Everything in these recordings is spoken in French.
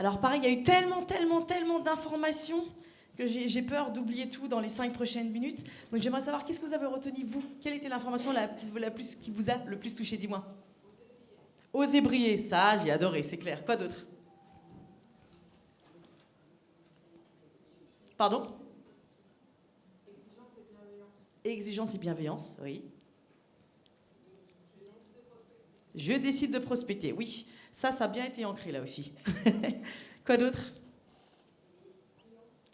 Alors pareil, il y a eu tellement d'informations que j'ai peur d'oublier tout dans les 5 prochaines minutes. Donc j'aimerais savoir, qu'est-ce que vous avez retenu, vous? Quelle était l'information qui vous a le plus touché? Dis-moi. Oser briller, ça, j'ai adoré, c'est clair. Quoi d'autre? Pardon? Exigence et bienveillance, oui. Je décide de prospecter, oui. Ça a bien été ancré là aussi. Quoi d'autre?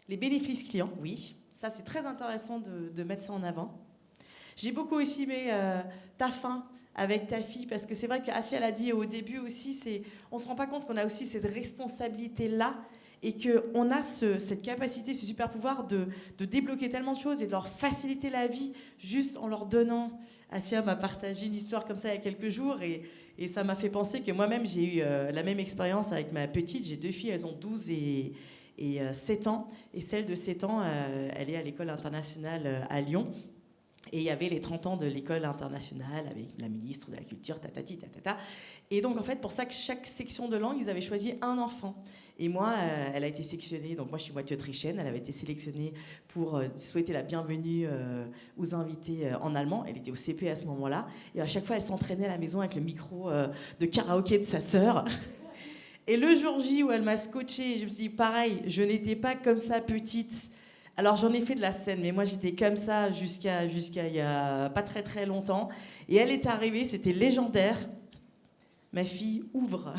Les bénéfices clients, oui. Ça, c'est très intéressant de mettre ça en avant. J'ai beaucoup aussi aimé ta fin avec ta fille, parce que c'est vrai qu'Assia, elle a dit au début aussi, on ne se rend pas compte qu'on a aussi cette responsabilité-là et qu'on a cette capacité, ce super pouvoir de débloquer tellement de choses et de leur faciliter la vie juste en leur donnant. Assia m'a partagé une histoire comme ça il y a quelques jours et ça m'a fait penser que moi-même, j'ai eu la même expérience avec ma petite. J'ai 2 filles, elles ont 12 et 7 ans. Et celle de 7 ans, elle est à l'école internationale à Lyon. Et il y avait les 30 ans de l'école internationale avec la ministre de la Culture, tatati, tatata. Et donc, en fait, pour ça que chaque section de langue, ils avaient choisi un enfant. Et moi, elle a été sélectionnée, donc moi je suis moitié autrichienne, elle avait été sélectionnée pour souhaiter la bienvenue aux invités en allemand. Elle était au CP à ce moment-là. Et à chaque fois, elle s'entraînait à la maison avec le micro de karaoké de sa sœur. Et le jour J où elle m'a scotché, je me suis dit, pareil, je n'étais pas comme ça petite. Alors j'en ai fait de la scène, mais moi j'étais comme ça jusqu'à il y a pas très longtemps. Et elle est arrivée, c'était légendaire. Ma fille ouvre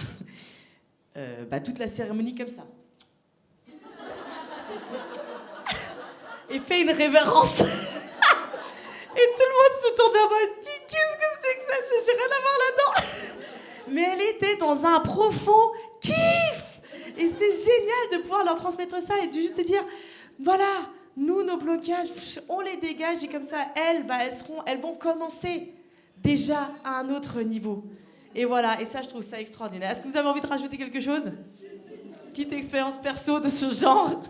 toute la cérémonie comme ça. Et fait une révérence. Et tout le monde se tourne vers moi et se dit, qu'est-ce que c'est que ça? Je n'ai rien à voir là-dedans. Mais elle était dans un profond kiff. Et c'est génial de pouvoir leur transmettre ça et de juste dire, voilà, nous, nos blocages, on les dégage et comme ça, elles vont commencer déjà à un autre niveau. Et voilà, et ça, je trouve ça extraordinaire. Est-ce que vous avez envie de rajouter quelque chose? Petite expérience perso de ce genre.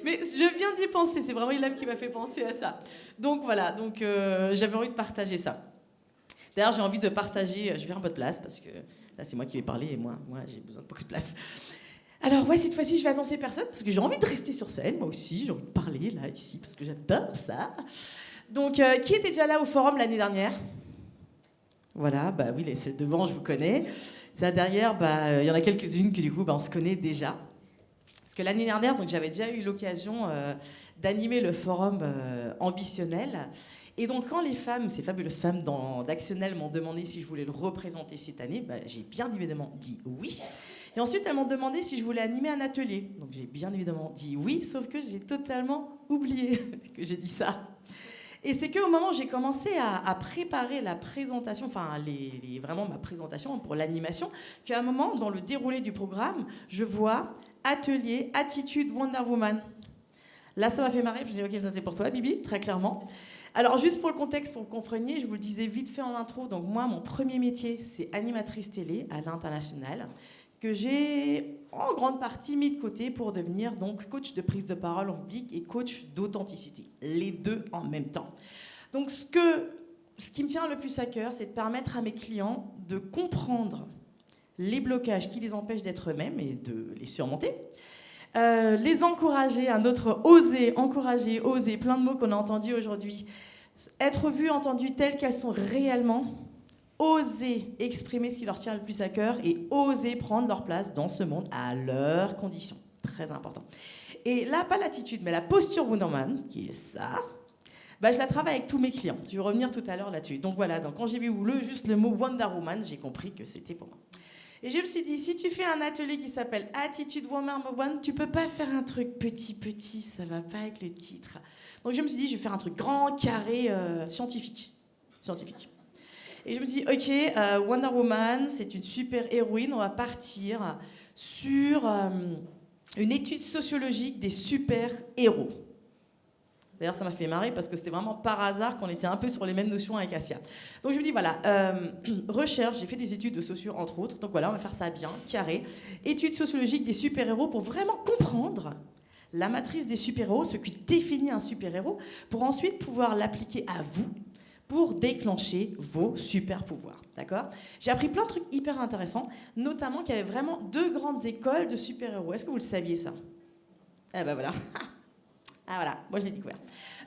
Mais je viens d'y penser, c'est vraiment Ilham qui m'a fait penser à ça. Donc voilà, j'avais envie de partager ça. D'ailleurs, j'ai envie de partager, je vais un peu de place parce que là, c'est moi qui vais parler et moi j'ai besoin de beaucoup de place. Alors ouais, cette fois-ci, je vais annoncer personne parce que j'ai envie de rester sur scène, moi aussi, j'ai envie de parler là, ici, parce que j'adore ça. Donc, qui était déjà là au forum l'année dernière? Voilà, bah oui, celles devant, je vous connais. Celles derrière, il y en a quelques-unes que du coup, on se connaît déjà. Parce que l'année dernière, donc, j'avais déjà eu l'occasion d'animer le forum ambitionnel. Et donc, quand les femmes, ces fabuleuses femmes d'Actionnel m'ont demandé si je voulais le représenter cette année, j'ai bien évidemment dit oui. Et ensuite, elles m'ont demandé si je voulais animer un atelier. Donc, j'ai bien évidemment dit oui, sauf que j'ai totalement oublié que j'ai dit ça. Et c'est qu'au moment où j'ai commencé à préparer la présentation, vraiment ma présentation pour l'animation, qu'à un moment, dans le déroulé du programme, je vois atelier, attitude Wonder Woman. Là, ça m'a fait marrer. Je me dis, ok, ça c'est pour toi, Bibi, très clairement. Alors, juste pour le contexte, pour que vous compreniez, je vous le disais vite fait en intro. Donc, moi, mon premier métier, c'est animatrice télé à l'international, que j'ai en grande partie mis de côté pour devenir donc coach de prise de parole en public et coach d'authenticité. Les deux en même temps. Donc, ce qui me tient le plus à cœur, c'est de permettre à mes clients de comprendre les blocages qui les empêchent d'être eux-mêmes et de les surmonter. Les encourager, un autre oser, encourager, oser, plein de mots qu'on a entendus aujourd'hui. Être vues, entendues telles qu'elles sont réellement. Oser exprimer ce qui leur tient le plus à cœur et oser prendre leur place dans ce monde à leurs conditions. Très important. Et là, pas l'attitude, mais la posture Wonder Woman, qui est ça, je la travaille avec tous mes clients. Je vais revenir tout à l'heure là-dessus. Donc voilà, quand j'ai vu juste le mot Wonder Woman, j'ai compris que c'était pour moi. Et je me suis dit, si tu fais un atelier qui s'appelle Attitude Wonder Woman, tu peux pas faire un truc petit, ça va pas avec le titre. Donc je me suis dit, je vais faire un truc grand, carré, scientifique. Et je me suis dit, ok, Wonder Woman, c'est une super héroïne. On va partir sur une étude sociologique des super-héros. D'ailleurs, ça m'a fait marrer parce que c'était vraiment par hasard qu'on était un peu sur les mêmes notions avec Assia. Donc je me dis, voilà, recherche, j'ai fait des études de socio, entre autres. Donc voilà, on va faire ça bien, carré. Étude sociologique des super-héros pour vraiment comprendre la matrice des super-héros, ce qui définit un super-héros, pour ensuite pouvoir l'appliquer à vous, pour déclencher vos super pouvoirs. D'accord ? J'ai appris plein de trucs hyper intéressants, notamment qu'il y avait vraiment 2 grandes écoles de super-héros. Est-ce que vous le saviez ça ? Eh ben voilà. Ah voilà, moi je l'ai découvert.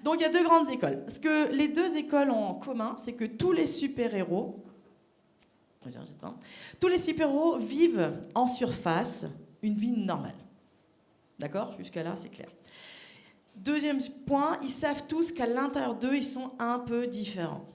Donc il y a 2 grandes écoles. Ce que les 2 écoles ont en commun, c'est que tous les super-héros vivent en surface une vie normale. D'accord ? Jusqu'à là, c'est clair. Deuxième point, ils savent tous qu'à l'intérieur d'eux, ils sont un peu différents.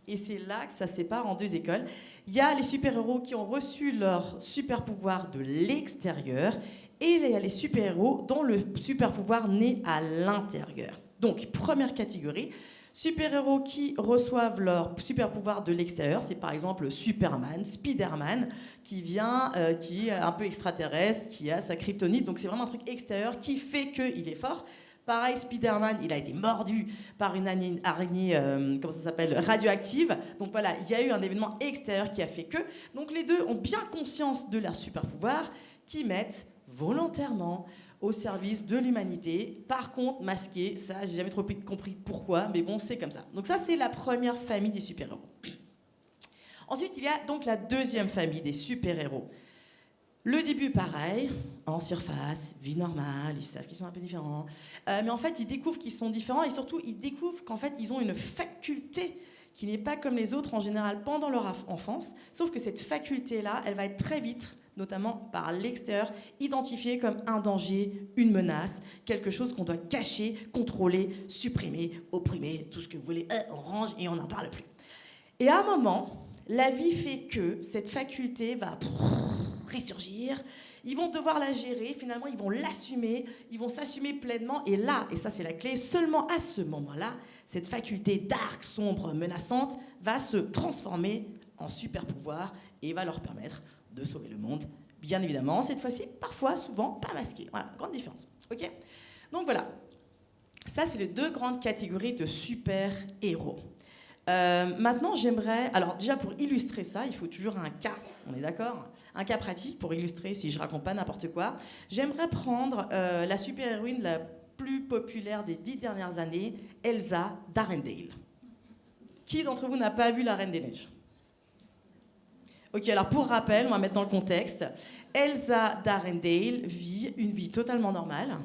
Et c'est là que ça sépare en 2 écoles. Il y a les super-héros qui ont reçu leur super-pouvoir de l'extérieur et il y a les super-héros dont le super-pouvoir naît à l'intérieur. Donc, première catégorie, super-héros qui reçoivent leur super-pouvoir de l'extérieur, c'est par exemple Superman, Spider-Man, qui est un peu extraterrestre, qui a sa kryptonite, donc c'est vraiment un truc extérieur qui fait qu'il est fort. Pareil, Spider-Man, il a été mordu par une araignée radioactive. Donc voilà, il y a eu un événement extérieur qui a fait que. Donc les 2 ont bien conscience de leur super-pouvoir, qui mettent volontairement au service de l'humanité. Par contre, masqués, ça, j'ai jamais trop compris pourquoi, mais bon, c'est comme ça. Donc ça, c'est la première famille des super-héros. Ensuite, il y a donc la deuxième famille des super-héros. Le début, pareil, en surface, vie normale, ils savent qu'ils sont un peu différents. Mais en fait, ils découvrent qu'ils sont différents et surtout, ils découvrent qu'en fait, ils ont une faculté qui n'est pas comme les autres en général pendant leur enfance, sauf que cette faculté-là, elle va être très vite, notamment par l'extérieur, identifiée comme un danger, une menace, quelque chose qu'on doit cacher, contrôler, supprimer, opprimer, tout ce que vous voulez, on range et on n'en parle plus. Et à un moment, la vie fait que cette faculté va ressurgir, ils vont devoir la gérer, finalement ils vont l'assumer, ils vont s'assumer pleinement, et là, et ça c'est la clé, seulement à ce moment-là, cette faculté dark, sombre, menaçante va se transformer en super pouvoir et va leur permettre de sauver le monde, bien évidemment, cette fois-ci, parfois, souvent, pas masqué. Voilà, grande différence. Ok ? Donc voilà, ça c'est les 2 grandes catégories de super-héros. Maintenant, j'aimerais... Alors déjà, pour illustrer ça, il faut toujours un cas, on est d'accord ? Un cas pratique pour illustrer, si je raconte pas n'importe quoi. J'aimerais prendre la super-héroïne la plus populaire des 10 dernières années, Elsa d'Arendelle. Qui d'entre vous n'a pas vu La Reine des Neiges ? Ok, alors pour rappel, on va mettre dans le contexte. Elsa d'Arendelle vit une vie totalement normale.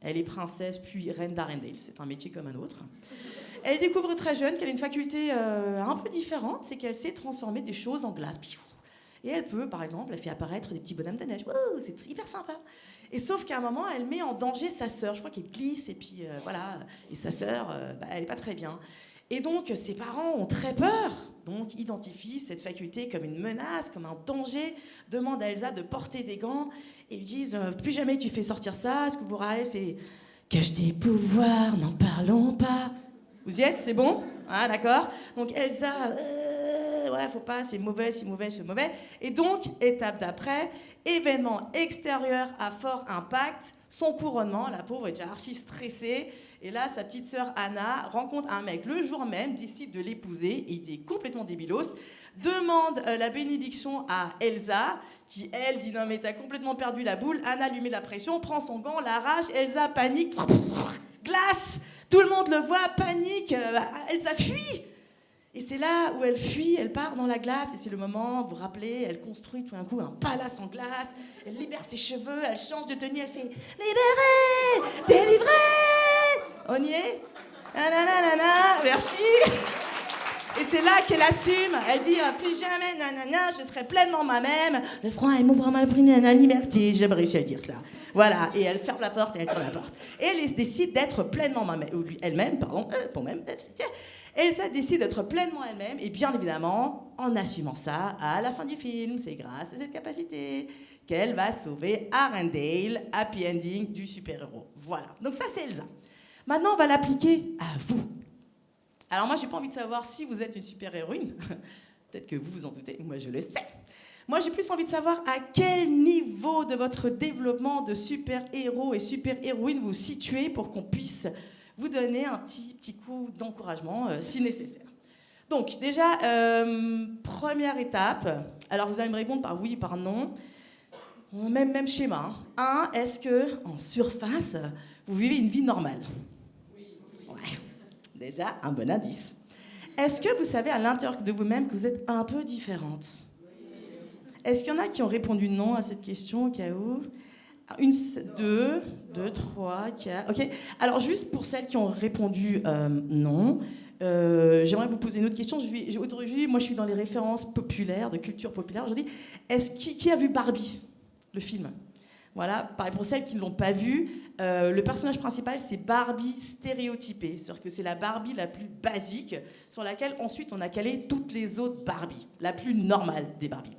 Elle est princesse puis reine d'Arendelle, c'est un métier comme un autre. Elle découvre très jeune qu'elle a une faculté un peu différente, c'est qu'elle sait transformer des choses en glace. Et elle peut, par exemple, elle fait apparaître des petits bonhommes de neige. Ouh, c'est hyper sympa. Et sauf qu'à un moment, elle met en danger sa sœur. Je crois qu'elle glisse, et puis voilà. Et sa sœur, elle n'est pas très bien. Et donc, ses parents ont très peur. Donc, identifient cette faculté comme une menace, comme un danger. Demandent à Elsa de porter des gants. Et lui disent, plus jamais tu fais sortir ça. Ce que vous rappelez, c'est cache tes pouvoirs, n'en parlons pas. Vous y êtes, c'est bon ? Ah, d'accord. Donc Elsa, ouais, faut pas, c'est mauvais, c'est mauvais, c'est mauvais. Et donc, étape d'après, événement extérieur à fort impact, son couronnement, la pauvre est déjà archi stressée. Et là, sa petite sœur Anna rencontre un mec le jour même, décide de l'épouser, il est complètement débilos, demande la bénédiction à Elsa, qui elle dit non mais t'as complètement perdu la boule. Anna lui met la pression, prend son gant, l'arrache, Elsa panique, glace. Tout le monde le voit, panique, Elsa fuit. Et c'est là où elle fuit, elle part dans la glace, et c'est le moment, vous vous rappelez, elle construit tout d'un coup un palace en glace, elle libère ses cheveux, elle change de tenue, elle fait « Libérée, délivrée !» On y est ? Nanana, merci. Et c'est là qu'elle assume, elle dit « Plus jamais, nanana, je serai pleinement moi-même, le front est vraiment pris la liberté, j'ai réussi à dire ça. » Voilà, et elle ferme la porte et elle tourne la porte. Et elle décide d'être pleinement elle-même, Elsa décide d'être pleinement elle-même, et bien évidemment, en assumant ça, à la fin du film, c'est grâce à cette capacité qu'elle va sauver Arendelle, happy ending du super-héros. Voilà, donc ça c'est Elsa. Maintenant, on va l'appliquer à vous. Alors moi, j'ai pas envie de savoir si vous êtes une super-héroïne. Peut-être que vous vous en doutez, moi je le sais. Moi, j'ai plus envie de savoir à quel niveau de votre développement de super-héros et super-héroïne vous situez pour qu'on puisse vous donner un petit coup d'encouragement si nécessaire. Donc, déjà, première étape. Alors, vous allez me répondre par oui, par non. Même schéma. Hein. 1, est-ce que, en surface, vous vivez une vie normale ? Oui. Ouais. Déjà, un bon indice. Est-ce que vous savez à l'intérieur de vous-même que vous êtes un peu différente? Est-ce qu'il y en a qui ont répondu non à cette question au cas où? Une, deux, trois, quatre. Ok. Alors juste pour celles qui ont répondu non, j'aimerais vous poser une autre question. Aujourd'hui, moi je suis dans les références populaires, de culture populaire. Je dis, qui a vu Barbie, le film? Voilà, pareil pour celles qui ne l'ont pas vu, le personnage principal c'est Barbie stéréotypée, c'est-à-dire que c'est la Barbie la plus basique sur laquelle ensuite on a calé toutes les autres Barbies, la plus normale des Barbies.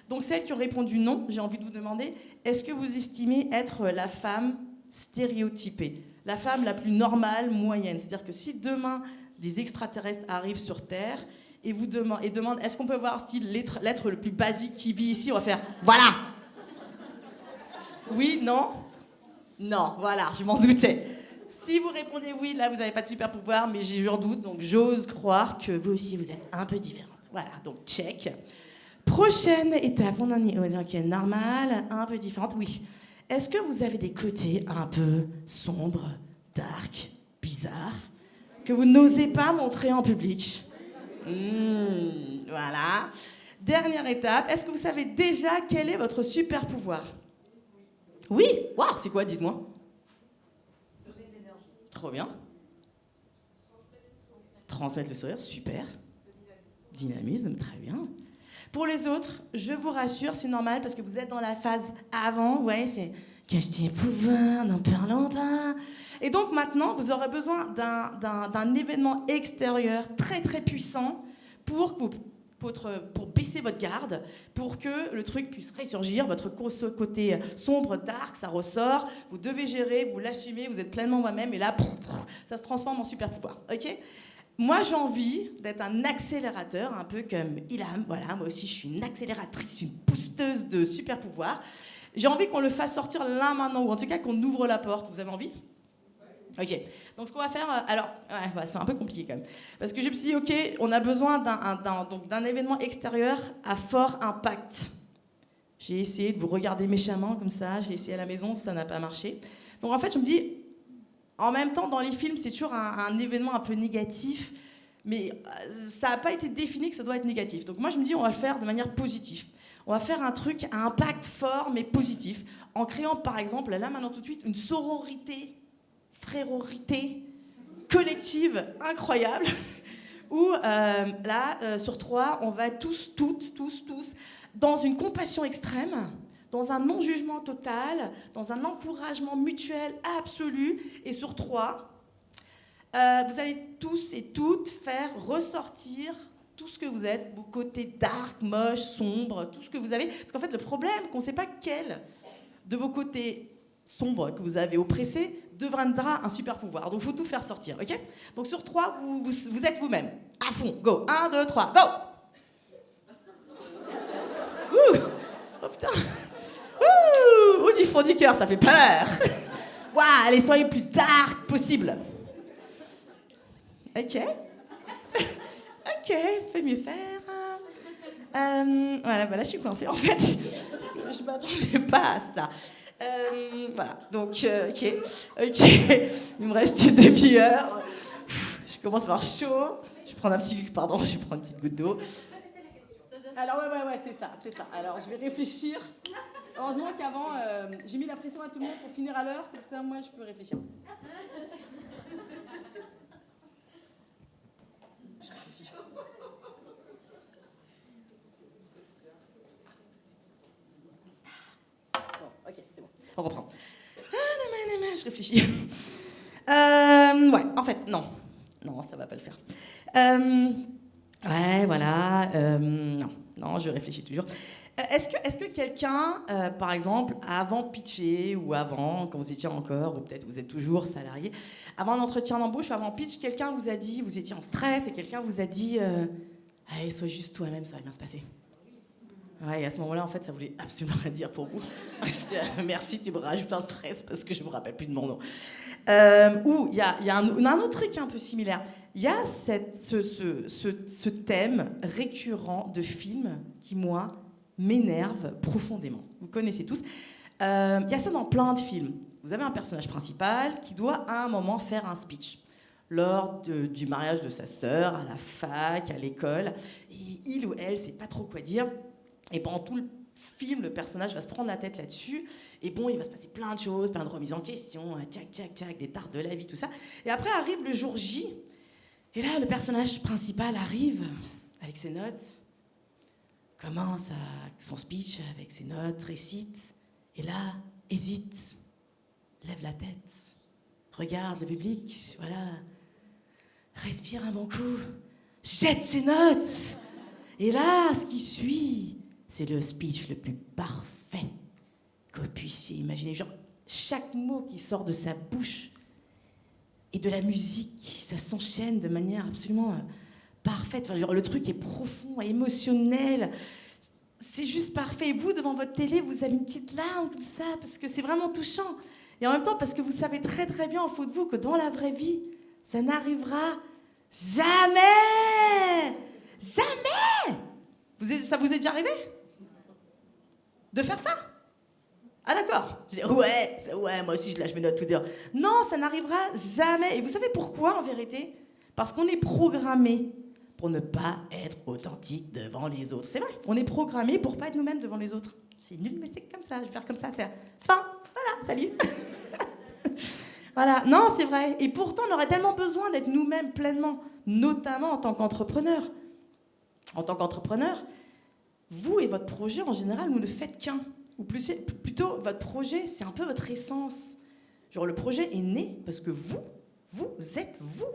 Donc celles qui ont répondu non, j'ai envie de vous demander, est-ce que vous estimez être la femme stéréotypée, la femme la plus normale, moyenne? C'est-à-dire que si demain des extraterrestres arrivent sur Terre et vous demandent est-ce qu'on peut voir l'être le plus basique qui vit ici, on va faire voilà. Oui, non? Non, voilà, je m'en doutais. Si vous répondez oui, là, vous n'avez pas de super pouvoir, mais j'ai un doute, donc j'ose croire que vous aussi, vous êtes un peu différente. Voilà, donc check. Prochaine étape, on est normal, un peu différente, oui. Est-ce que vous avez des côtés un peu sombres, dark, bizarres, que vous n'osez pas montrer en public? Voilà. Dernière étape, est-ce que vous savez déjà quel est votre super pouvoir? Oui? Waouh, c'est quoi, dites-moi? Donner de l'énergie. Trop bien. Transmettre le sourire, super. Dynamisme, très bien. Pour les autres, je vous rassure, c'est normal parce que vous êtes dans la phase avant, ouais, c'est cache tes pouvoirs, n'en parlons pas. Et donc maintenant, vous aurez besoin d'un événement extérieur très très puissant pour baisser votre garde, pour que le truc puisse ressurgir, votre côté sombre, dark, ça ressort, vous devez gérer, vous l'assumez, vous êtes pleinement moi-même, et là, ça se transforme en super pouvoir, ok? Moi, j'ai envie d'être un accélérateur, un peu comme Ilham, voilà, moi aussi je suis une accélératrice, une boosteuse de super pouvoir. J'ai envie qu'on le fasse sortir là maintenant, ou en tout cas qu'on ouvre la porte, vous avez envie? Ok, donc ce qu'on va faire, alors, ouais, c'est un peu compliqué quand même, parce que je me suis dit, ok, on a besoin d'un événement extérieur à fort impact. J'ai essayé de vous regarder méchamment comme ça, j'ai essayé à la maison, ça n'a pas marché. Donc en fait, je me dis, en même temps, dans les films, c'est toujours un événement un peu négatif, mais ça n'a pas été défini que ça doit être négatif. Donc moi, je me dis, on va le faire de manière positive. On va faire un truc à impact fort, mais positif, en créant, par exemple, là, maintenant, tout de suite, une frérorité collective incroyable où sur 3, on va tous, dans une compassion extrême, dans un non-jugement total, dans un encouragement mutuel absolu, et sur 3, vous allez tous et toutes faire ressortir tout ce que vous êtes, vos côtés dark, moche, sombre, tout ce que vous avez. Parce qu'en fait, le problème, c'est qu'on ne sait pas quel de vos côtés sombres que vous avez oppressés deviendra un super pouvoir. Donc il faut tout faire sortir, ok? Donc sur 3, vous êtes vous-même. À fond, go. 1, 2, 3, go. Ouh. Oh putain. Ouh, du fond du cœur, ça fait peur. Waouh, allez, soyez le plus dark possible. Ok. Ok, peut mieux faire. Voilà, je suis coincée en fait. Parce que je ne m'attendais pas à ça. Voilà, donc, ok. Il me reste une demi-heure. Je commence à avoir chaud. Je vais prendre une petite goutte d'eau. Alors, ouais, c'est ça. Alors, je vais réfléchir. Heureusement qu'avant, j'ai mis la pression à tout le monde pour finir à l'heure. Comme ça, moi, je peux réfléchir. Je réfléchis. Bon, ok, c'est bon. On reprend. Je réfléchis. Ouais, en fait, non. Non, ça va pas le faire. Ouais, voilà. Non, je réfléchis toujours. Est-ce que quelqu'un, par exemple, avant pitcher ou avant, quand vous étiez encore, ou peut-être vous êtes toujours salarié, avant un entretien d'embauche ou avant pitch, quelqu'un vous a dit, vous étiez en stress et quelqu'un vous a dit allez, sois juste toi-même, ça va bien se passer. Ouais, et à ce moment-là, en fait, ça voulait absolument rien dire pour vous. Merci, tu me rajoutes un stress parce que je me rappelle plus de mon nom. Ou il y a un autre truc un peu similaire. Il y a ce thème récurrent de film qui, moi, m'énerve profondément. Vous connaissez tous. Il y a ça dans plein de films. Vous avez un personnage principal qui doit, à un moment, faire un speech. lors du mariage de sa sœur, à la fac, à l'école. Et il ou elle sait pas trop quoi dire. Et pendant tout le film, le personnage va se prendre la tête là-dessus. Et bon, il va se passer plein de choses, plein de remises en question, tchac, tchac, tchac, des tartes de la vie, tout ça. Et après arrive le jour J. Et là, le personnage principal arrive avec ses notes, commence son speech avec ses notes, récite. Et là, hésite, lève la tête, regarde le public, voilà. Respire un bon coup, jette ses notes. Et là, ce qui suit, c'est le speech le plus parfait que vous puissiez imaginer. Genre, chaque mot qui sort de sa bouche et de la musique, ça s'enchaîne de manière absolument parfaite. Enfin, genre, le truc est profond, émotionnel. C'est juste parfait. Et vous, devant votre télé, vous avez une petite larme comme ça, parce que c'est vraiment touchant. Et en même temps, parce que vous savez très très bien, au fond de vous, que dans la vraie vie, ça n'arrivera jamais. Jamais. Ça vous est déjà arrivé de faire ça? Ah d'accord. Ouais, moi aussi je lâche mes notes tout dire. Non, ça n'arrivera jamais. Et vous savez pourquoi en vérité? Parce qu'on est programmé pour ne pas être authentique devant les autres. C'est vrai, on est programmé pour pas être nous-mêmes devant les autres. C'est nul, mais c'est comme ça, je vais faire comme ça, c'est fin. Voilà, salut. Voilà, non, c'est vrai. Et pourtant, on aurait tellement besoin d'être nous-mêmes pleinement, notamment en tant qu'entrepreneur. En tant qu'entrepreneur, vous et votre projet, en général, vous ne faites qu'un. Ou plutôt, votre projet, c'est un peu votre essence. Genre, le projet est né parce que vous êtes vous.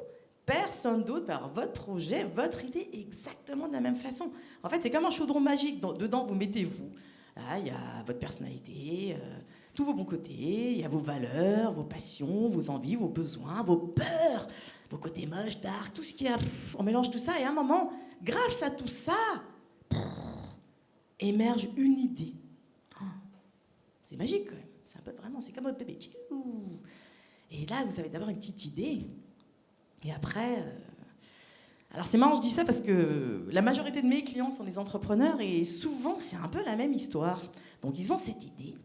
Personne d'autre, par votre projet, votre idée, exactement de la même façon. En fait, c'est comme un chaudron magique. Dedans, vous mettez vous. Là, il y a votre personnalité, tous vos bons côtés, il y a vos valeurs, vos passions, vos envies, vos besoins, vos peurs, vos côtés moches, dark, tout ce qu'il y a. On mélange tout ça et à un moment, grâce à tout ça, émerge une idée. C'est magique quand même. C'est un peu vraiment, c'est comme votre bébé. Et là, vous avez d'abord une petite idée. Et après, alors c'est marrant, je dis ça parce que la majorité de mes clients sont des entrepreneurs et souvent c'est un peu la même histoire. Donc ils ont cette idée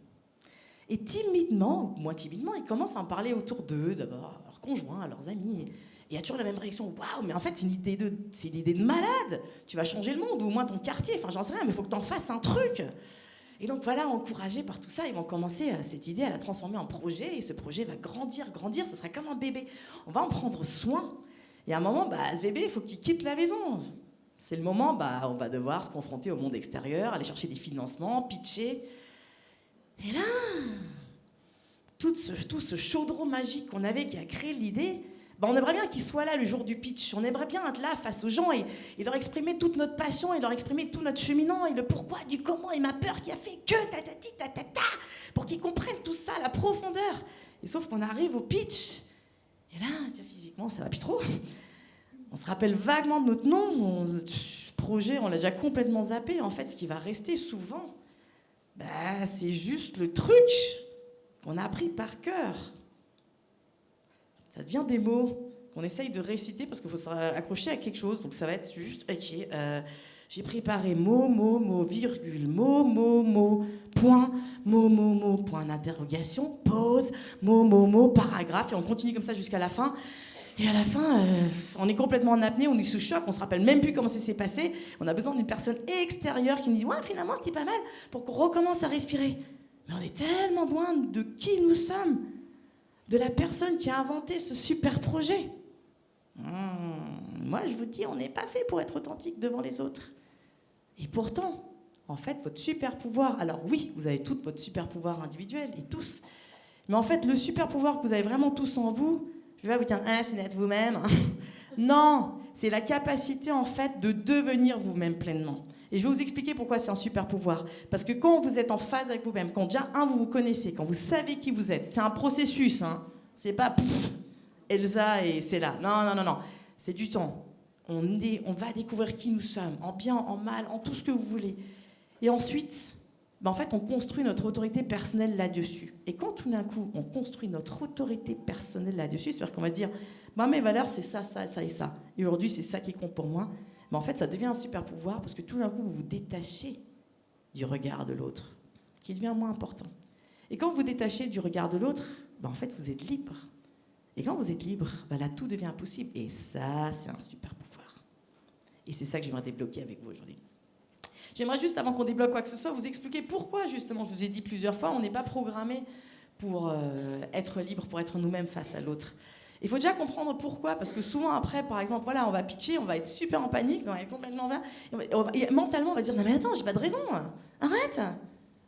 et timidement, ou moins timidement, ils commencent à en parler autour d'eux, d'abord à leurs conjoints, à leurs amis. Et il y a toujours la même réaction. Waouh, mais en fait c'est une idée de malade. Tu vas changer le monde ou au moins ton quartier. Enfin j'en sais rien, mais il faut que tu en fasses un truc. Et donc voilà, encouragés par tout ça, ils vont commencer cette idée à la transformer en projet. Et ce projet va grandir. Ça sera comme un bébé. On va en prendre soin. Et à un moment, ce bébé, il faut qu'il quitte la maison. C'est le moment, on va devoir se confronter au monde extérieur, aller chercher des financements, pitcher. Et là, tout ce chaudron magique qu'on avait qui a créé l'idée, on aimerait bien qu'il soit là le jour du pitch. On aimerait bien être là face aux gens et leur exprimer toute notre passion et leur exprimer tout notre cheminement et le pourquoi, du comment et ma peur qui a fait que tatati tatata pour qu'ils comprennent tout ça, la profondeur. Et sauf qu'on arrive au pitch et là, physiquement, ça va plus trop. On se rappelle vaguement de notre nom. Ce projet, on l'a déjà complètement zappé. En fait, ce qui va rester souvent, c'est juste le truc qu'on a appris par cœur. Ça devient des mots qu'on essaye de réciter parce qu'il faut s'accrocher à quelque chose. Donc ça va être juste, ok, j'ai préparé mot, virgule, mot, point, mot, point d'interrogation, pause, mot, paragraphe. Et on continue comme ça jusqu'à la fin. Et à la fin, on est complètement en apnée, on est sous choc, on se rappelle même plus comment ça s'est passé. On a besoin d'une personne extérieure qui nous dit « Ouais, finalement, c'était pas mal » pour qu'on recommence à respirer. Mais on est tellement loin de qui nous sommes, de la personne qui a inventé ce super projet. Moi, je vous dis, on n'est pas fait pour être authentique devant les autres. Et pourtant, en fait, votre super pouvoir... Alors oui, vous avez tout votre super pouvoir individuel, et tous. Mais en fait, le super pouvoir que vous avez vraiment tous en vous, je vais pas vous dire, c'est d'être vous-même. Non, c'est la capacité, en fait, de devenir vous-même pleinement. Et je vais vous expliquer pourquoi c'est un super pouvoir. Parce que quand vous êtes en phase avec vous-même, quand déjà, vous vous connaissez, quand vous savez qui vous êtes, c'est un processus, hein. C'est pas pouf, Elsa et c'est là. Non. C'est du temps. On va découvrir qui nous sommes, en bien, en mal, en tout ce que vous voulez. Et ensuite, en fait, on construit notre autorité personnelle là-dessus. Et quand tout d'un coup, on construit notre autorité personnelle là-dessus, c'est-à-dire qu'on va se dire, mes valeurs, c'est ça et ça. Et aujourd'hui, c'est ça qui compte pour moi. Mais en fait, ça devient un super pouvoir parce que tout d'un coup, vous vous détachez du regard de l'autre, qui devient moins important. Et quand vous vous détachez du regard de l'autre, en fait, vous êtes libre. Et quand vous êtes libre, bah là, tout devient possible. Et ça, c'est un super pouvoir. Et c'est ça que j'aimerais débloquer avec vous aujourd'hui. J'aimerais juste, avant qu'on débloque quoi que ce soit, vous expliquer pourquoi, justement, je vous ai dit plusieurs fois, on n'est pas programmé pour être libre, pour être nous-mêmes face à l'autre. Il faut déjà comprendre pourquoi, parce que souvent après, par exemple, voilà, on va pitcher, on va être super en panique, on va être complètement vain, et mentalement, on va se dire, non mais attends, j'ai pas de raison, arrête.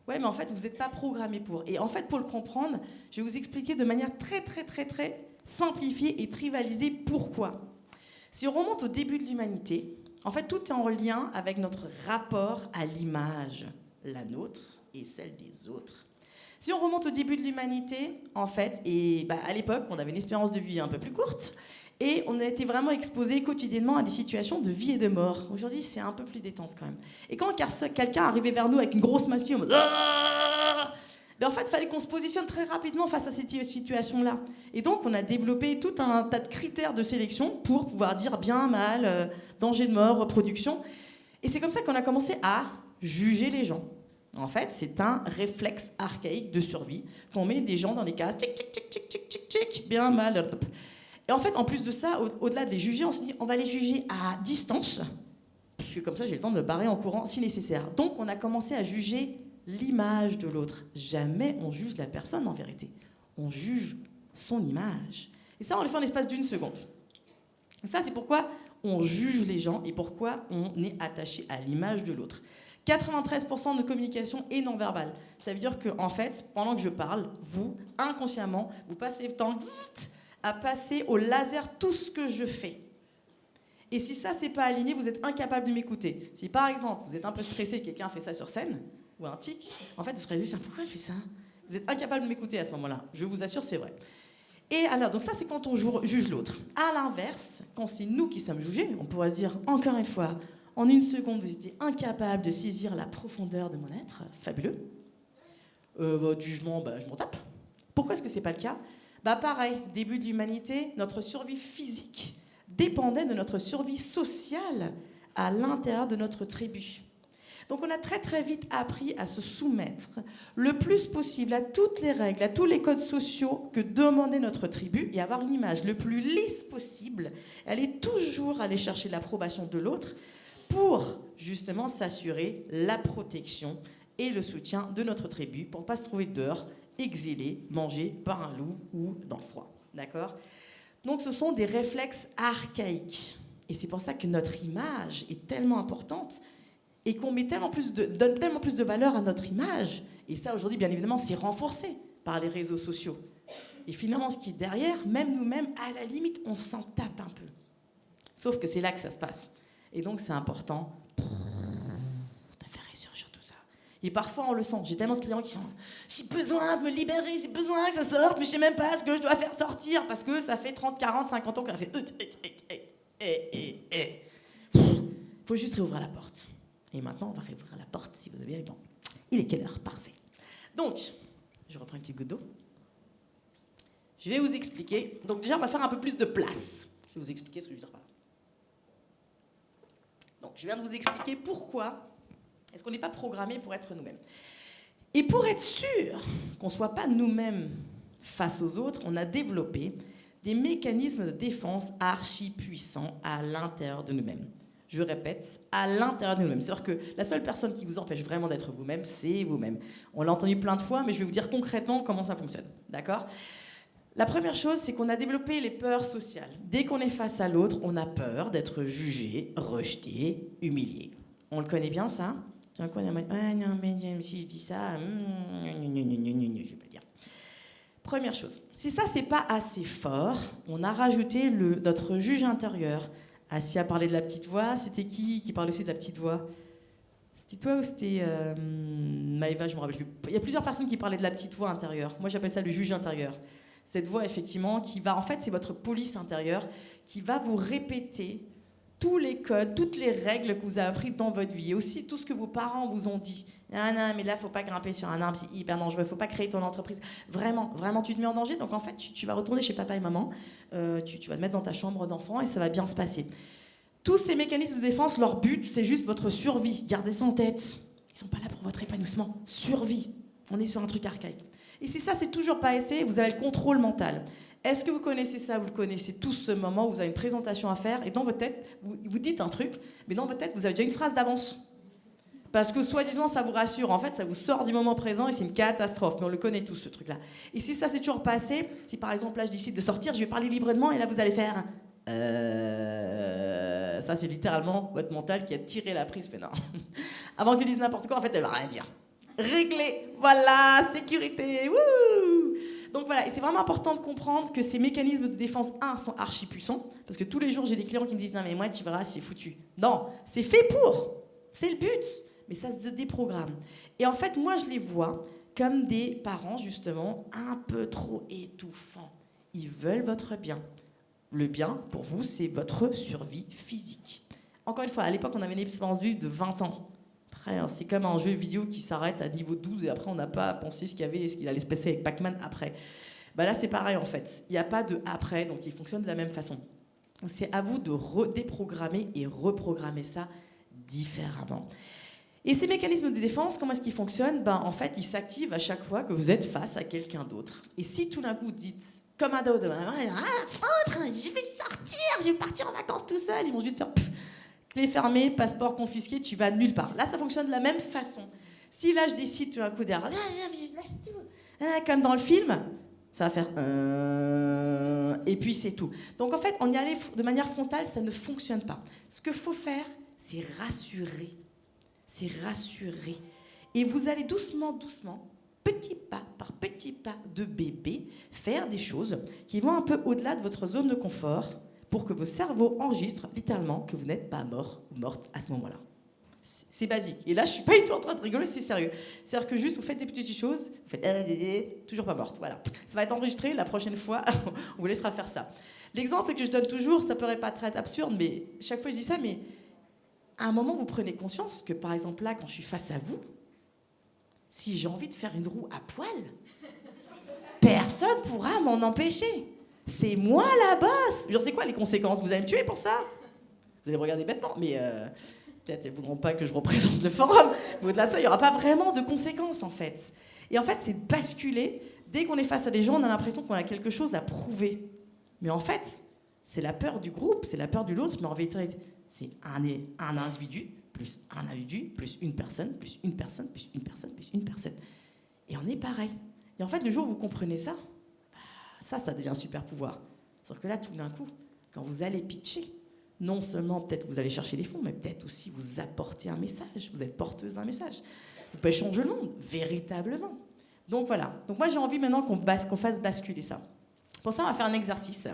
Ouais, mais en fait, vous n'êtes pas programmé pour. Et en fait, pour le comprendre, je vais vous expliquer de manière très simplifiée et tribalisée pourquoi. Si on remonte au début de l'humanité, en fait, tout est en lien avec notre rapport à l'image, la nôtre et celle des autres. Si on remonte au début de l'humanité, en fait, et à l'époque, on avait une espérance de vie un peu plus courte, et on a été vraiment exposé quotidiennement à des situations de vie et de mort. Aujourd'hui, c'est un peu plus détente quand même. Et quand quelqu'un arrivait vers nous avec une grosse machine, en mode en fait, il fallait qu'on se positionne très rapidement face à cette situation-là. Et donc, on a développé tout un tas de critères de sélection pour pouvoir dire bien, mal, danger de mort, reproduction. Et c'est comme ça qu'on a commencé à juger les gens. En fait, c'est un réflexe archaïque de survie qu'on met des gens dans les cases, tic, tic, tic, tic, tic, tic, tic, bien, mal. Et en fait, en plus de ça, au-delà de les juger, on se dit on va les juger à distance, parce que comme ça, j'ai le temps de me barrer en courant si nécessaire. Donc, on a commencé à juger l'image de l'autre. Jamais on juge la personne en vérité. On juge son image. Et ça, on le fait en l'espace d'une seconde. Et ça, c'est pourquoi on juge les gens et pourquoi on est attaché à l'image de l'autre. 93% de communication est non-verbale. Ça veut dire que, en fait, pendant que je parle, vous, inconsciemment, vous passez le temps à passer au laser tout ce que je fais. Et si ça, c'est pas aligné, vous êtes incapable de m'écouter. Si, par exemple, vous êtes un peu stressé, quelqu'un fait ça sur scène, ou un tic, en fait, vous serez juste, pourquoi elle fait ça? Vous êtes incapable de m'écouter à ce moment-là. Je vous assure, c'est vrai. Et alors, donc ça, c'est quand on juge l'autre. À l'inverse, quand c'est nous qui sommes jugés, on pourrait se dire, encore une fois, en une seconde, vous étiez incapable de saisir la profondeur de mon être. Fabuleux. Votre jugement, je m'en tape. Pourquoi est-ce que c'est pas le cas? Pareil, début de l'humanité, notre survie physique dépendait de notre survie sociale à l'intérieur de notre tribu. Donc on a très vite appris à se soumettre le plus possible à toutes les règles, à tous les codes sociaux que demandait notre tribu et avoir une image le plus lisse possible. Aller toujours aller chercher l'approbation de l'autre pour justement s'assurer la protection et le soutien de notre tribu pour ne pas se trouver dehors, exilé, mangé par un loup ou dans le froid. D'accord ? Donc ce sont des réflexes archaïques. Et c'est pour ça que notre image est tellement importante et qu'on met donne tellement plus de valeur à notre image. Et ça, aujourd'hui, bien évidemment, c'est renforcé par les réseaux sociaux. Et finalement, ce qui est derrière, même nous-mêmes, à la limite, on s'en tape un peu. Sauf que c'est là que ça se passe. Et donc, c'est important de faire ressurgir tout ça. Et parfois, on le sent. J'ai tellement de clients qui sont « J'ai besoin de me libérer, j'ai besoin que ça sorte, mais je ne sais même pas ce que je dois faire sortir. » Parce que ça fait 30, 40, 50 ans qu'on a fait « Il faut juste réouvrir la porte. » Et maintenant, on va réouvrir la porte si vous avez bien. Bon, il est quelle heure? Parfait. Donc, je reprends une petite goutte d'eau. Je vais vous expliquer. Donc déjà, on va faire un peu plus de place. Je vais vous expliquer ce que je veux dire par là. Donc, je viens de vous expliquer pourquoi est-ce qu'on n'est pas programmé pour être nous-mêmes. Et pour être sûr qu'on ne soit pas nous-mêmes face aux autres, on a développé des mécanismes de défense archi puissants à l'intérieur de nous-mêmes. Je répète, à l'intérieur de nous-mêmes. C'est-à-dire que la seule personne qui vous empêche vraiment d'être vous-même, c'est vous-même. On l'a entendu plein de fois, mais je vais vous dire concrètement comment ça fonctionne. D'accord ? La première chose, c'est qu'on a développé les peurs sociales. Dès qu'on est face à l'autre, on a peur d'être jugé, rejeté, humilié. On le connaît bien, ça ? Tu vois quoi ? Ah non, mais si je dis ça, je vais pas le dire. Première chose, si ça, c'est pas assez fort, on a rajouté notre juge intérieur. Assia parlait de la petite voix. C'était qui parlait aussi de la petite voix? C'était toi ou c'était Maëva? Je me rappelle plus. Il y a plusieurs personnes qui parlaient de la petite voix intérieure. Moi, j'appelle ça le juge intérieur. Cette voix, effectivement, qui va... En fait, c'est votre police intérieure qui va vous répéter tous les codes, toutes les règles que vous avez apprises dans votre vie. Et aussi tout ce que vos parents vous ont dit. Ah non, mais là, il ne faut pas grimper sur un arbre, c'est hyper dangereux. Il ne faut pas créer ton entreprise. Vraiment, tu te mets en danger. Donc, en fait, tu vas retourner chez papa et maman. Tu vas te mettre dans ta chambre d'enfant et ça va bien se passer. Tous ces mécanismes de défense, leur but, c'est juste votre survie. Gardez ça en tête. Ils ne sont pas là pour votre épanouissement. Survie. On est sur un truc archaïque. Et si ça, c'est toujours pas assez, vous avez le contrôle mental. Est-ce que vous connaissez ça? Vous le connaissez tous, ce moment où vous avez une présentation à faire et dans votre tête, vous dites un truc, mais dans votre tête, vous avez déjà une phrase d'avance. Parce que soi-disant, ça vous rassure. En fait, ça vous sort du moment présent et c'est une catastrophe. Mais on le connaît tous, ce truc-là. Et si ça s'est toujours passé, si par exemple, là, je décide de sortir, je vais parler librement et là, vous allez faire... Ça, c'est littéralement votre mental qui a tiré la prise. Fait non. Avant qu'il dise n'importe quoi, en fait, elle va rien dire. Réglé. Voilà, sécurité. Wouh. Donc voilà, et c'est vraiment important de comprendre que ces mécanismes de défense, sont archi puissants. Parce que tous les jours, j'ai des clients qui me disent non, mais moi, tu verras, c'est foutu. Non, c'est fait pour. C'est le but. Mais ça se déprogramme. Et en fait, moi, je les vois comme des parents, justement, un peu trop étouffants. Ils veulent votre bien. Le bien, pour vous, c'est votre survie physique. Encore une fois, à l'époque, on avait une espérance de vie de 20 ans. Après, c'est comme un jeu vidéo qui s'arrête à niveau 12 et après, on n'a pas pensé ce qu'il allait se passer avec Pac-Man après. Bah là, c'est pareil, en fait. Il n'y a pas de après, donc il fonctionne de la même façon. Donc, c'est à vous de redéprogrammer et reprogrammer ça différemment. Et ces mécanismes de défense, comment est-ce qu'ils fonctionnent? En fait, ils s'activent à chaque fois que vous êtes face à quelqu'un d'autre. Et si tout d'un coup, vous dites, comme un dodo, foutre, je vais sortir, je vais partir en vacances tout seul, ils vont juste faire clé fermée, passeport confisqué, tu vas nulle part. Là, ça fonctionne de la même façon. Si là, je décide tout d'un coup derrière, comme dans le film, ça va faire et puis c'est tout. Donc en fait, on y allait de manière frontale, ça ne fonctionne pas. Ce qu'il faut faire, c'est rassurer. C'est rassurer. Et vous allez doucement, doucement, petit pas par petit pas de bébé, faire des choses qui vont un peu au-delà de votre zone de confort pour que vos cerveaux enregistrent littéralement que vous n'êtes pas mort ou morte à ce moment-là. C'est basique. Et là, je ne suis pas du tout en train de rigoler, c'est sérieux. C'est-à-dire que juste, vous faites des petites choses, vous faites toujours pas morte. Voilà. Ça va être enregistré, la prochaine fois, on vous laissera faire ça. L'exemple que je donne toujours, ça pourrait pas être absurde, mais chaque fois je dis ça, mais à un moment, vous prenez conscience que, par exemple, là, quand je suis face à vous, si j'ai envie de faire une roue à poil, personne ne pourra m'en empêcher. C'est moi la bosse. Genre, c'est quoi les conséquences? Vous allez me tuer pour ça? Vous allez me regarder bêtement, mais peut-être elles ne voudront pas que je représente le forum. Mais au-delà de ça, il n'y aura pas vraiment de conséquences, en fait. Et en fait, c'est basculer. Dès qu'on est face à des gens, on a l'impression qu'on a quelque chose à prouver. Mais en fait, c'est la peur du groupe, c'est la peur de l'autre, mais en vérité, c'est un individu, plus un individu, plus une personne, plus une personne, plus une personne, plus une personne. Et on est pareil. Et en fait, le jour où vous comprenez ça, ça devient un super pouvoir. Sauf que là, tout d'un coup, quand vous allez pitcher, non seulement peut-être vous allez chercher des fonds, mais peut-être aussi vous apporter un message. Vous êtes porteuse d'un message. Vous pouvez changer le monde, véritablement. Donc voilà. Donc moi, j'ai envie maintenant qu'on fasse basculer ça. Pour ça, on va faire un exercice.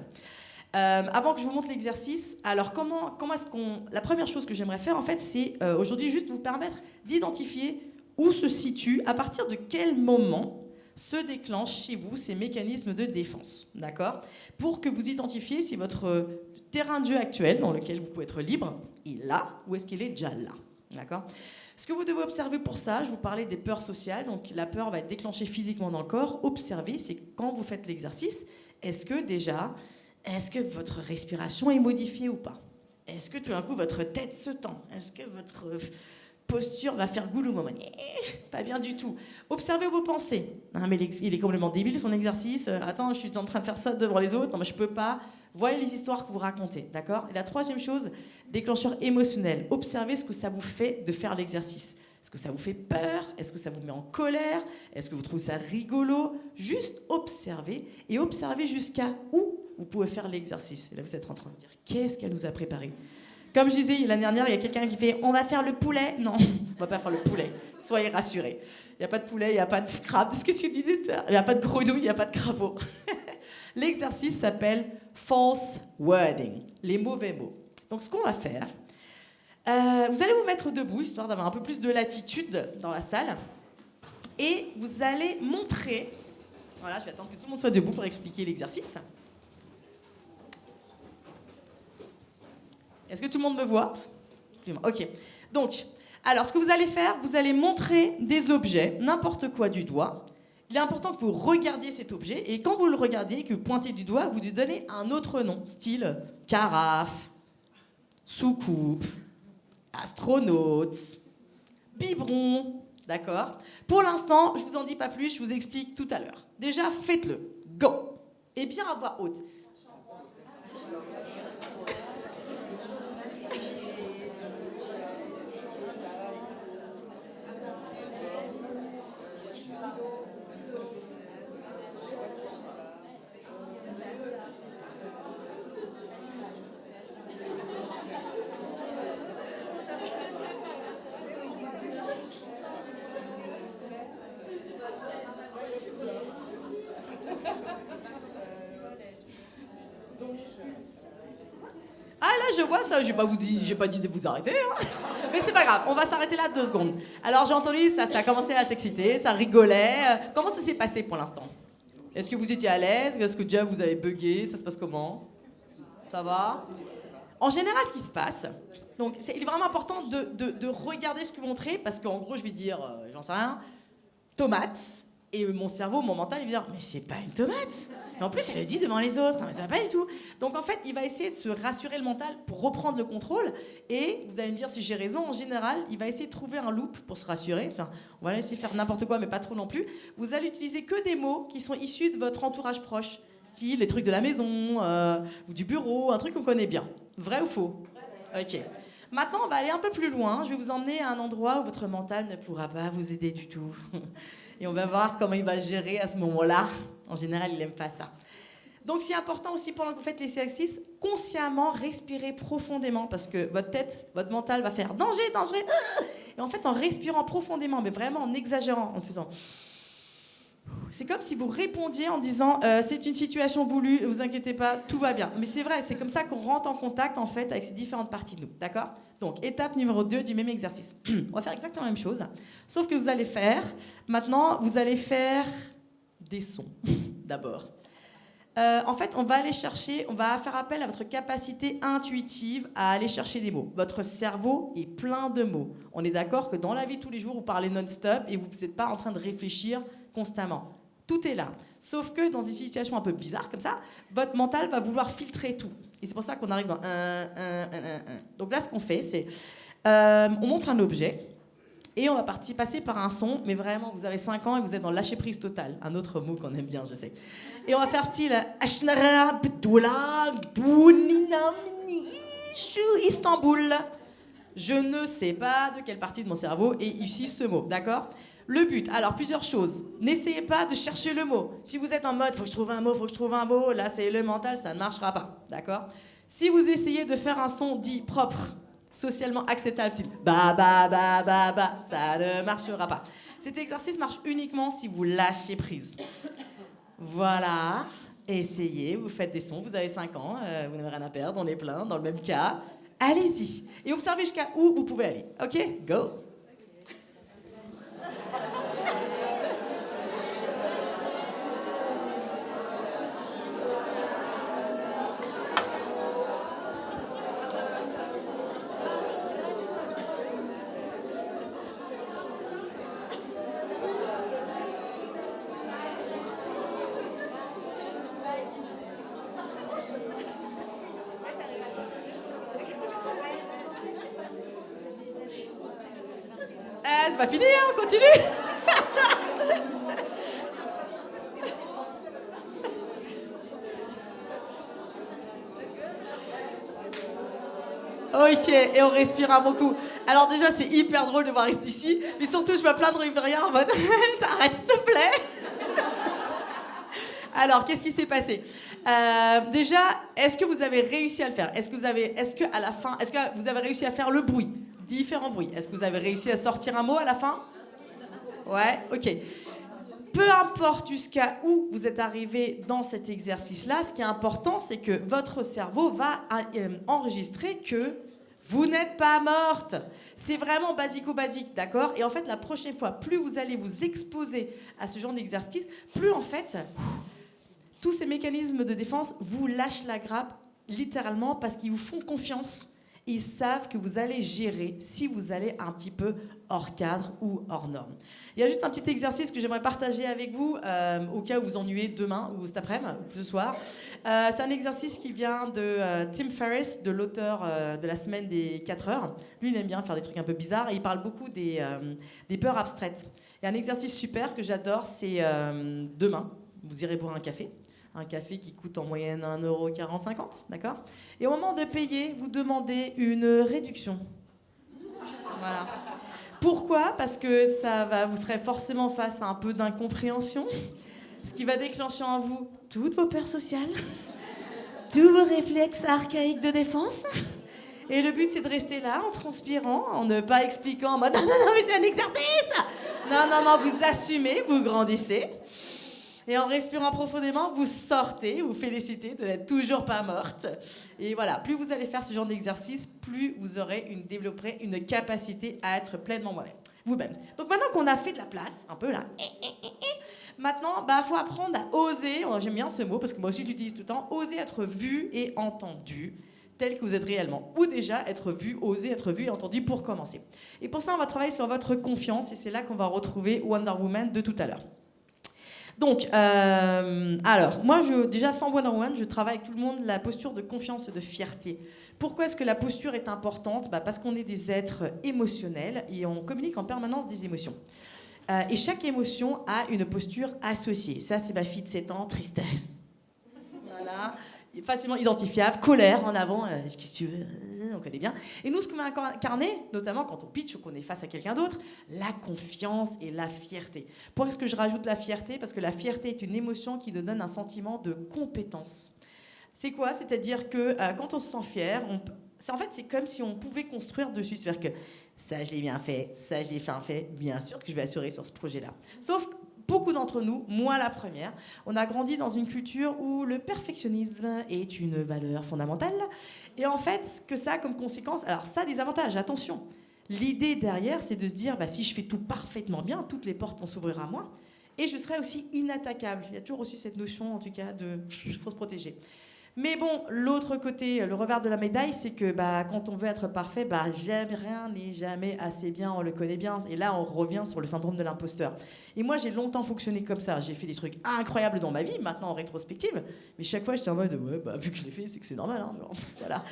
Avant que je vous montre l'exercice, alors comment est-ce qu'on... La première chose que j'aimerais faire, en fait, c'est aujourd'hui juste vous permettre d'identifier où se situe, à partir de quel moment se déclenchent chez vous ces mécanismes de défense, d'accord? Pour que vous identifiez si votre terrain de jeu actuel, dans lequel vous pouvez être libre, est là, ou est-ce qu'il est déjà là, d'accord? Ce que vous devez observer pour ça, je vous parlais des peurs sociales, donc la peur va être déclenchée physiquement dans le corps. Observez, c'est quand vous faites l'exercice, est-ce que votre respiration est modifiée ou pas? Est-ce que tout d'un coup votre tête se tend? Est-ce que votre posture va faire goulou, maman? Pas bien du tout. Observez vos pensées. Non, mais il est complètement débile son exercice. Attends, je suis en train de faire ça devant les autres. Non, mais je peux pas. Voyez les histoires que vous racontez, d'accord? Et la troisième chose, déclencheur émotionnel. Observez ce que ça vous fait de faire l'exercice. Est-ce que ça vous fait peur? Est-ce que ça vous met en colère? Est-ce que vous trouvez ça rigolo? Juste observez et observez jusqu'à où vous pouvez faire l'exercice. Et là, vous êtes en train de dire, qu'est-ce qu'elle nous a préparé? Comme je disais l'année dernière, il y a quelqu'un qui fait « On va faire le poulet ». Non, on ne va pas faire le poulet. Soyez rassurés. Il n'y a pas de poulet, il n'y a pas de crabe. C'est ce que tu disais? Il n'y a pas de grenouille, il n'y a pas de crapaud. L'exercice s'appelle « false wording », les mauvais mots. Donc, ce qu'on va faire, vous allez vous mettre debout, histoire d'avoir un peu plus de latitude dans la salle. Et vous allez montrer... Voilà, je vais attendre que tout le monde soit debout pour expliquer l'exercice. Est-ce que tout le monde me voit? Ok. Donc, alors, ce que vous allez faire, vous allez montrer des objets, n'importe quoi du doigt. Il est important que vous regardiez cet objet, et quand vous le regardez, que vous pointez du doigt, vous lui donnez un autre nom, style carafe, soucoupe, astronaute, biberon, d'accord? Pour l'instant, je ne vous en dis pas plus, je vous explique tout à l'heure. Déjà, faites-le. Go! Et bien à voix haute. Ah là, je vois ça, j'ai pas dit de vous arrêter, hein. Mais c'est pas grave, on va s'arrêter là 2 secondes. Alors j'ai entendu, ça a commencé à s'exciter, ça rigolait. Comment ça s'est passé pour l'instant? Est-ce que vous étiez à l'aise? Est-ce que déjà vous avez bugué? Ça se passe comment? Ça va? En général, ce qui se passe, donc il est vraiment important de regarder ce que vous montrez, parce qu'en gros, je vais dire, j'en sais rien, tomate, et mon cerveau, mon mental, il va dire, mais c'est pas une tomate. Et en plus, elle le dit devant les autres, mais ça va pas du tout. Donc en fait, il va essayer de se rassurer le mental pour reprendre le contrôle, et vous allez me dire si j'ai raison, en général, il va essayer de trouver un loop pour se rassurer. Enfin, on va laisser faire n'importe quoi, mais pas trop non plus. Vous allez utiliser que des mots qui sont issus de votre entourage proche, style les trucs de la maison, ou du bureau, un truc qu'on connaît bien. Vrai ou faux? Ok. Maintenant, on va aller un peu plus loin. Je vais vous emmener à un endroit où votre mental ne pourra pas vous aider du tout. Et on va voir comment il va gérer à ce moment-là. En général, il n'aime pas ça. Donc, c'est important aussi, pendant que vous faites les exercices, consciemment respirer profondément, parce que votre tête, votre mental va faire « danger, danger !» Et en fait, en respirant profondément, mais vraiment en exagérant, en faisant... C'est comme si vous répondiez en disant c'est une situation voulue, ne vous inquiétez pas, tout va bien. Mais c'est vrai, c'est comme ça qu'on rentre en contact en fait avec ces différentes parties de nous, d'accord? Donc étape numéro 2 du même exercice. On va faire exactement la même chose, sauf que vous allez faire des sons d'abord. En fait, on va faire appel à votre capacité intuitive à aller chercher des mots. Votre cerveau est plein de mots. On est d'accord que dans la vie de tous les jours, vous parlez non-stop et vous n'êtes pas en train de réfléchir constamment. Tout est là. Sauf que dans une situation un peu bizarre comme ça, votre mental va vouloir filtrer tout. Et c'est pour ça qu'on arrive dans Donc là, ce qu'on fait, c'est on montre un objet et on va passer par un son, mais vraiment, vous avez 5 ans et vous êtes dans le lâcher-prise total. Un autre mot qu'on aime bien, je sais. Et on va faire style Istanbul. Je ne sais pas de quelle partie de mon cerveau est ici ce mot, d'accord? Le but, alors plusieurs choses. N'essayez pas de chercher le mot. Si vous êtes en mode, faut que je trouve un mot, là c'est le mental, ça ne marchera pas, d'accord? Si vous essayez de faire un son dit propre, socialement acceptable, style ba, ça ne marchera pas. Cet exercice marche uniquement si vous lâchez prise. Voilà, essayez, vous faites des sons, vous avez 5 ans, vous n'avez rien à perdre, on est plein, dans le même cas. Allez-y, et observez jusqu'à où vous pouvez aller. Ok, go! C'est pas fini, hein, on continue. Ok, et on respire un bon coup. Alors déjà, c'est hyper drôle de voir ici, mais surtout, je vois plein de riveriens en mode « Arrête, s'il te plaît !» Alors, qu'est-ce qui s'est passé? Déjà, est-ce que vous avez réussi à le faire? Est-ce que vous avez réussi à faire le bruit? Différents bruits. Est-ce que vous avez réussi à sortir un mot à la fin? Ouais, ok. Peu importe jusqu'à où vous êtes arrivé dans cet exercice-là, ce qui est important, c'est que votre cerveau va enregistrer que vous n'êtes pas morte. C'est vraiment basico-basique, d'accord? Et en fait, la prochaine fois, plus vous allez vous exposer à ce genre d'exercice, plus en fait, tous ces mécanismes de défense vous lâchent la grappe, littéralement, parce qu'ils vous font confiance. Ils savent que vous allez gérer si vous allez un petit peu hors cadre ou hors norme. Il y a juste un petit exercice que j'aimerais partager avec vous, au cas où vous ennuyez demain ou cet après-midi, ou ce soir. C'est un exercice qui vient de Tim Ferriss, de l'auteur de la semaine des 4 heures. Lui, il aime bien faire des trucs un peu bizarres et il parle beaucoup des peurs abstraites. Il y a un exercice super que j'adore, c'est demain, vous irez boire un café. Un café qui coûte en moyenne 1,40 €, d'accord? Et au moment de payer, vous demandez une réduction. Voilà. Pourquoi? Parce que vous serez forcément face à un peu d'incompréhension, ce qui va déclencher en vous toutes vos peurs sociales, tous vos réflexes archaïques de défense. Et le but, c'est de rester là, en transpirant, en ne pas expliquant en mode « Non, mais c'est un exercice !» Non, vous assumez, vous grandissez. Et en respirant profondément, vous sortez, vous félicitez de n'être toujours pas morte. Et voilà, plus vous allez faire ce genre d'exercice, plus vous développerez une capacité à être pleinement vous-même. Donc maintenant qu'on a fait de la place, un peu là, maintenant, faut apprendre à oser, j'aime bien ce mot parce que moi aussi je l'utilise tout le temps, oser être vu et entendu, tel que vous êtes réellement. Ou déjà oser être vu et entendu pour commencer. Et pour ça, on va travailler sur votre confiance et c'est là qu'on va retrouver Wonder Woman de tout à l'heure. Donc, alors, moi, déjà sans Wonder Woman, je travaille avec tout le monde la posture de confiance et de fierté. Pourquoi est-ce que la posture est importante? Parce qu'on est des êtres émotionnels et on communique en permanence des émotions. Et chaque émotion a une posture associée. Ça, c'est ma fille de 7 ans, tristesse. Voilà. Facilement identifiable, colère en avant, qu'est-ce que tu veux, on connaît bien. Et nous, ce qu'on va incarner, notamment quand on pitch ou qu'on est face à quelqu'un d'autre, la confiance et la fierté. Pourquoi est-ce que je rajoute la fierté? Parce que la fierté est une émotion qui nous donne un sentiment de compétence. C'est quoi? C'est-à-dire que quand on se sent fier, en fait, c'est comme si on pouvait construire dessus. C'est-à-dire que ça, je l'ai bien fait, ça, je l'ai bien fait, bien sûr que je vais assurer sur ce projet-là. Sauf que beaucoup d'entre nous, moi la première, on a grandi dans une culture où le perfectionnisme est une valeur fondamentale. Et en fait, ce que ça a comme conséquence, alors ça a des avantages, attention. L'idée derrière, c'est de se dire, si je fais tout parfaitement bien, toutes les portes vont s'ouvrir à moi, et je serai aussi inattaquable. Il y a toujours aussi cette notion, en tout cas, il faut se protéger. Mais bon, l'autre côté, le revers de la médaille, c'est que quand on veut être parfait, rien n'est jamais assez bien, on le connaît bien. Et là, on revient sur le syndrome de l'imposteur. Et moi, j'ai longtemps fonctionné comme ça. J'ai fait des trucs incroyables dans ma vie, maintenant en rétrospective. Mais chaque fois, j'étais en mode, vu que je l'ai fait, c'est que c'est normal. Hein, voilà.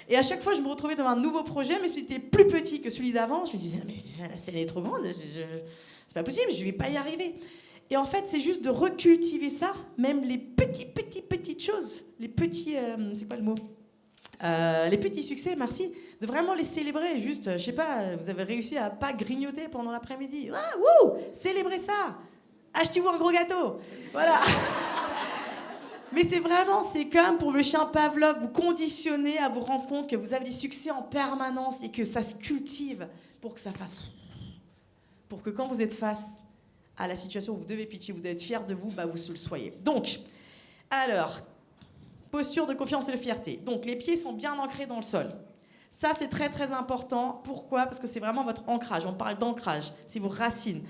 Et à chaque fois, je me retrouvais dans un nouveau projet, mais c'était plus petit que celui d'avant. Je me disais, mais la scène est trop grande, c'est pas possible, je ne vais pas y arriver. Et en fait, c'est juste de recultiver ça, même les petites choses, les petits, c'est quoi le mot? Les petits succès, merci, de vraiment les célébrer. Juste, je sais pas, vous avez réussi à pas grignoter pendant l'après-midi. Ah, wouh, célébrez ça. Achetez-vous un gros gâteau. Voilà. Mais c'est comme pour le chien Pavlov, vous conditionnez à vous rendre compte que vous avez des succès en permanence et que ça se cultive pour que ça fasse... Pour que quand vous êtes face à la situation où vous devez pitcher, vous devez être fier de vous, vous le soyez. Donc, alors, posture de confiance et de fierté. Donc, les pieds sont bien ancrés dans le sol. Ça, c'est très, très important. Pourquoi? Parce que c'est vraiment votre ancrage. On parle d'ancrage. C'est vos racines.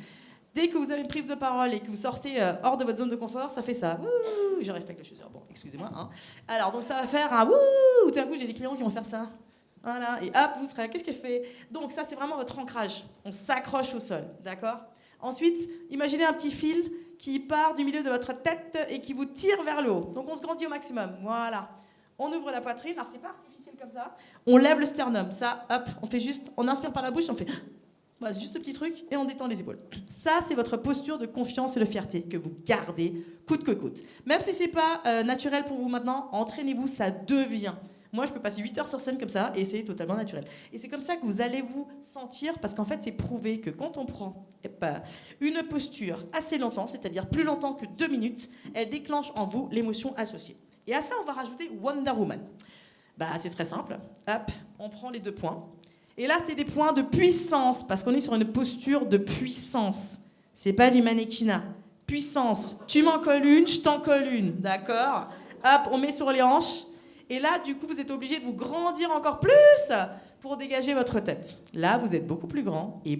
Dès que vous avez une prise de parole et que vous sortez hors de votre zone de confort, ça fait ça. Ouh, je respecte le chaussure. Bon, excusez-moi. Hein. Alors, donc ça va faire un ouh. Tout d'un coup, j'ai des clients qui vont faire ça. Voilà. Et hop, vous serez. Qu'est-ce qu'elle fait? Donc, ça, c'est vraiment votre ancrage. On s'accroche au sol. D'accord? Ensuite, imaginez un petit fil qui part du milieu de votre tête et qui vous tire vers le haut. Donc, on se grandit au maximum. Voilà. On ouvre la poitrine. Alors, c'est pas artificiel comme ça. On lève le sternum. Ça, hop, on inspire par la bouche, on fait... Voilà, c'est juste ce petit truc et on détend les épaules. Ça, c'est votre posture de confiance et de fierté que vous gardez coûte que coûte. Même si c'est pas naturel pour vous maintenant, entraînez-vous, ça devient. Moi, je peux passer 8 heures sur scène comme ça et c'est totalement naturel. Et c'est comme ça que vous allez vous sentir, parce qu'en fait, c'est prouvé que quand on prend une posture assez longtemps, c'est-à-dire plus longtemps que 2 minutes, elle déclenche en vous l'émotion associée. Et à ça, on va rajouter Wonder Woman. C'est très simple. Hop, on prend les 2 points. Et là, c'est des points de puissance, parce qu'on est sur une posture de puissance. C'est pas du mannequinat. Puissance. Tu m'en colles une, je t'en colle une. D'accord? Hop, on met sur les hanches. Et là, du coup, vous êtes obligé de vous grandir encore plus pour dégager votre tête. Là, vous êtes beaucoup plus grand et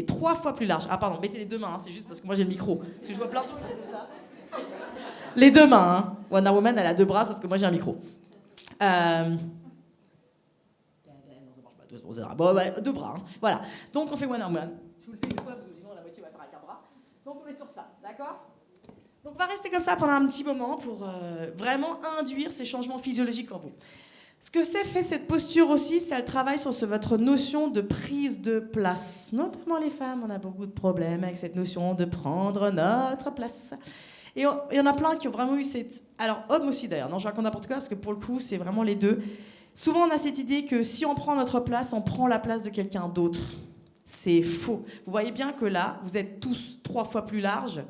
3 fois plus large. Ah pardon, mettez les 2 mains, hein, c'est juste parce que moi j'ai le micro. Parce que je vois plein de gens qui font ça. Les 2 mains, hein. Wonder Woman, elle a 2 bras, sauf que moi j'ai un micro. 2 bras, hein. Voilà. Donc on fait Wonder Woman. Je vous le fais 2 fois parce que sinon la moitié va faire avec un bras. Donc on est sur ça, d'accord? Donc on va rester comme ça pendant un petit moment pour vraiment induire ces changements physiologiques en vous. Ce que fait cette posture aussi, c'est qu'elle travaille sur votre notion de prise de place. Notamment les femmes, on a beaucoup de problèmes avec cette notion de prendre notre place. Et il y en a plein qui ont vraiment eu cette... Alors, hommes aussi d'ailleurs, non, je raconte n'importe quoi, parce que pour le coup, c'est vraiment les deux. Souvent, on a cette idée que si on prend notre place, on prend la place de quelqu'un d'autre. C'est faux. Vous voyez bien que là, vous êtes tous 3 fois plus larges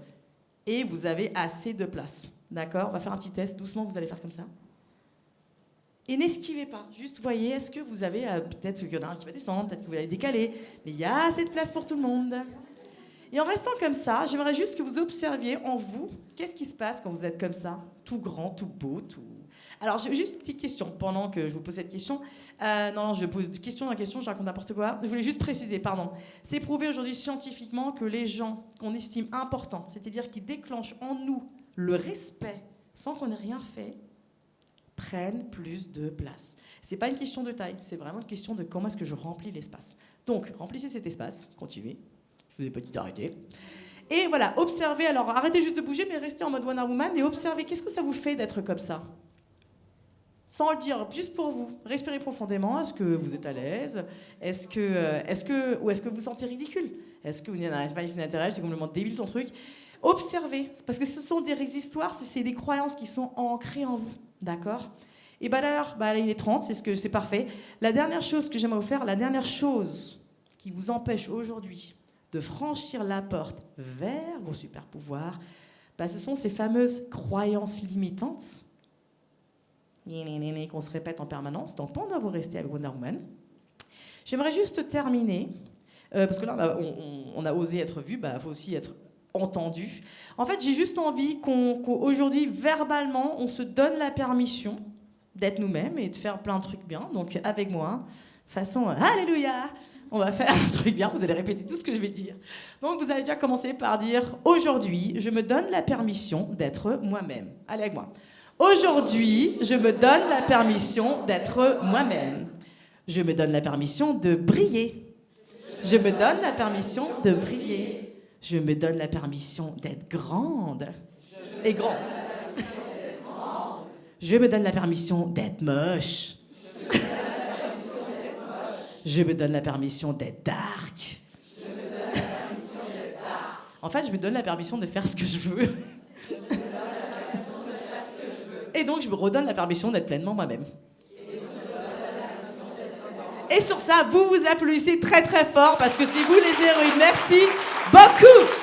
et vous avez assez de place. D'accord ? On va faire un petit test. Doucement, vous allez faire comme ça. Et n'esquivez pas. Juste voyez, est-ce que vous avez... peut-être qu'il y en a un qui va descendre, peut-être que vous allez décaler. Mais il y a assez de place pour tout le monde. Et en restant comme ça, j'aimerais juste que vous observiez en vous, qu'est-ce qui se passe quand vous êtes comme ça, tout grand, tout beau, tout... Alors, j'ai juste une petite question, pendant que je vous pose cette question. Non, je pose question dans la question, je raconte n'importe quoi. Je voulais juste préciser, pardon. C'est prouvé aujourd'hui scientifiquement que les gens qu'on estime importants, c'est-à-dire qui déclenchent en nous le respect sans qu'on ait rien fait, prennent plus de place. C'est pas une question de taille, c'est vraiment une question de comment est-ce que je remplis l'espace. Donc, remplissez cet espace, continuez. Je vous ai pas dit d'arrêter. Et voilà, observez, alors arrêtez juste de bouger, mais restez en mode Wonder Woman et observez qu'est-ce que ça vous fait d'être comme ça. Sans le dire, juste pour vous. Respirez profondément. Est-ce que vous êtes à l'aise ? Ou est-ce que vous vous sentez ridicule ? Est-ce que vous n'avez pas une naturelle, c'est complètement débile ton truc ? Observez, parce que ce sont des histoires, c'est des croyances qui sont ancrées en vous, d'accord ? Et d'ailleurs, il est 30, c'est parfait. La dernière chose que j'aimerais vous faire, la dernière chose qui vous empêche aujourd'hui de franchir la porte vers vos super pouvoirs, ce sont ces fameuses croyances limitantes qu'on se répète en permanence. Donc pendant que vous restez avec Wonder Woman, j'aimerais juste terminer, parce que là on a osé être vu, faut aussi être entendu. En fait, j'ai juste envie qu'aujourd'hui, verbalement, on se donne la permission d'être nous-mêmes et de faire plein de trucs bien. Donc avec moi, façon Alléluia, on va faire un truc bien, vous allez répéter tout ce que je vais dire. Donc vous allez déjà commencer par dire « Aujourd'hui, je me donne la permission d'être moi-même ». Allez avec moi. Aujourd'hui, je me donne la permission d'être moi-même. Je me donne la permission de briller. Je me donne la permission de briller. Je me donne la permission d'être grande et grand. Je me donne la permission d'être moche. Je me donne la permission d'être dark. En fait, je me donne la permission de faire ce que je veux. Et donc, je me redonne la permission d'être pleinement moi-même. Et sur ça, vous vous applaudissez très très fort parce que c'est vous les héroïnes. Merci beaucoup.